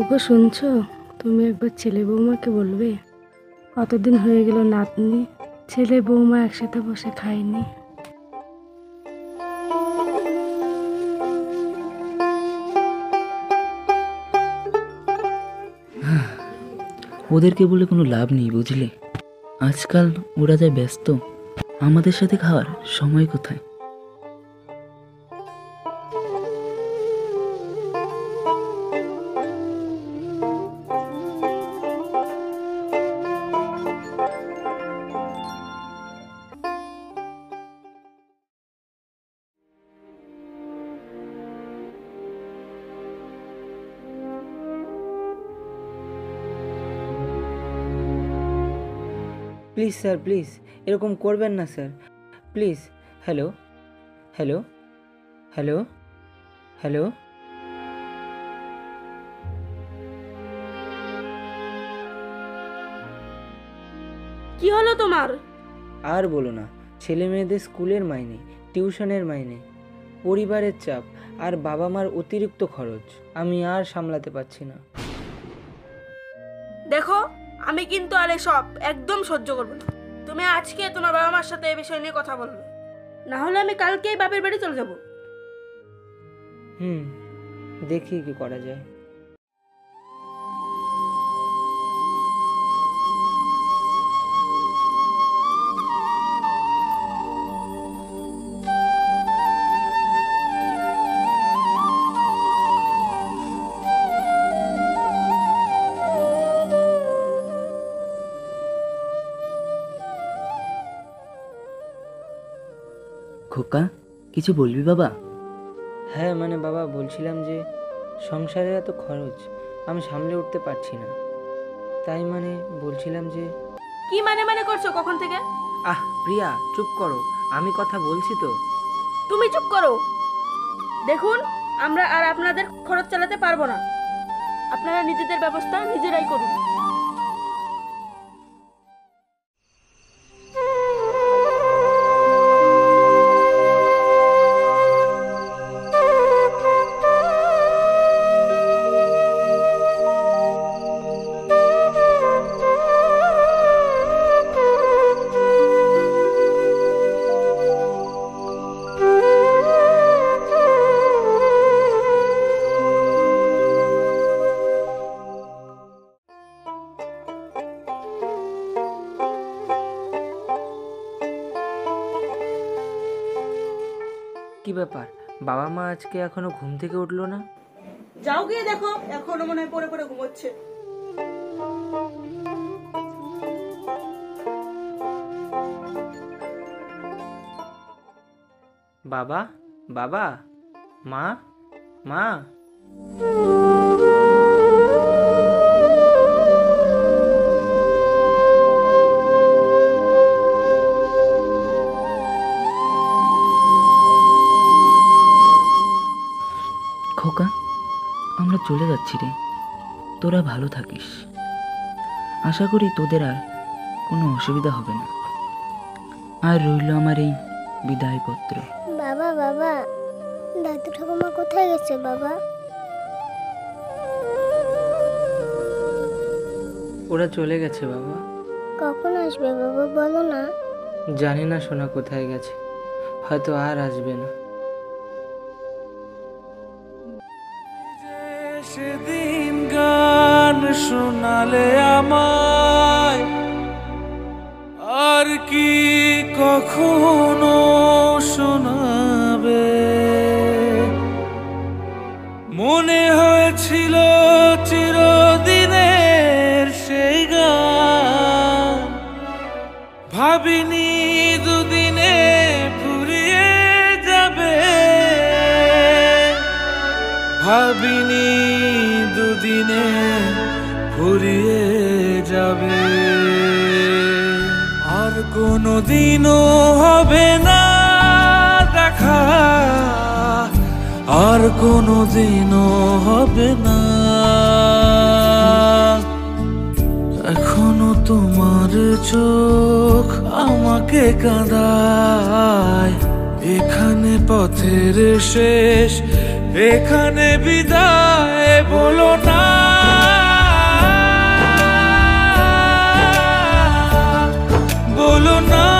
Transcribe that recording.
ওকে শুনছো? তুমি একবার ছেলে বৌমাকে বলবে, কতদিন হয়ে গেল নাতনি ছেলে বৌমা একসাথে বসে খায়নি। ওদেরকে বলে কোনো লাভ নেই, বুঝলে? আজকাল ওরা যা ব্যস্ত, আমাদের সাথে খাওয়ার সময় কোথায়? প্লিজ স্যার, প্লিজ এরকম করবেন না sir, please. Hello hello hello hello কি হলো তোমার? আর বলো না, ছেলে মেয়েদের স্কুলের মাইনে, টিউশনের মাইনে, পরিবারের চাপ আর বাবা মার অতিরিক্ত খরচ আমি আর সামলাতে পারছি না। দেখো, আমি কিন্তু আর এসব একদম সহ্য করবো না। তুমি আজকে তোমার বাবা মার সাথে এই বিষয় নিয়ে কথা বলবে, না হলে আমি কালকেই বাপের বাড়ি চলে যাব। দেখি কি করা যায়। খোকা, কিছু বলবি বাবা? হ্যাঁ মানে বাবা, বলছিলাম যে সংসারে এত খরচ আমি সামলে উঠতে পারছি না, তাই মানে বলছিলাম যে। কি মানে করছো কখন থেকে? প্রিয়া চুপ করো, আমি কথা বলছি তো। তুমি চুপ করো। দেখুন, আমরা আর আপনাদের খরচ চালাতে পারবো না, আপনারা নিজেদের ব্যবস্থা নিজেরাই করুন। কি ব্যাপার, বাবা মা আজকে এখনো ঘুম থেকে উঠলো না? যাও গিয়ে দেখো, এখনো মনে হয় পড়ে পড়ে ঘুমোচ্ছে। বাবা, বাবা, মা, মা। খোকা, আমরা চলে যাচ্ছি রে, তোরা ভালো থাকিস। আশা করি তোদের আর কোনো অসুবিধা হবে না। আর রইল আমার এই বিদায় পত্র। বাবা, বাবা, দাদু ঠাকুমা কোথায় গেছে বাবা? ওরা চলে গেছে বাবা। কখন আসবে বাবা, বলো না। জানি না সোনা কোথায় গেছে, হয়তো আর আসবে না। সেদিন গান শোনালে আমায়, আর কি কখনো শোনাবে? মনে হয়েছিল চিরদিনের সেই গান, ভাবিনি দুদিনে ফুরিয়ে যাবে, ভাবিনি দুদিনে ফুরিয়ে যাবে। আর কোনোদিনও হবে না দেখা, আর কোনোদিনও হবে না। এখনো তোমার চোখ আমাকে কাঁদায়, এখানে পথের শেষ, এখানে বিদায় বলো না। না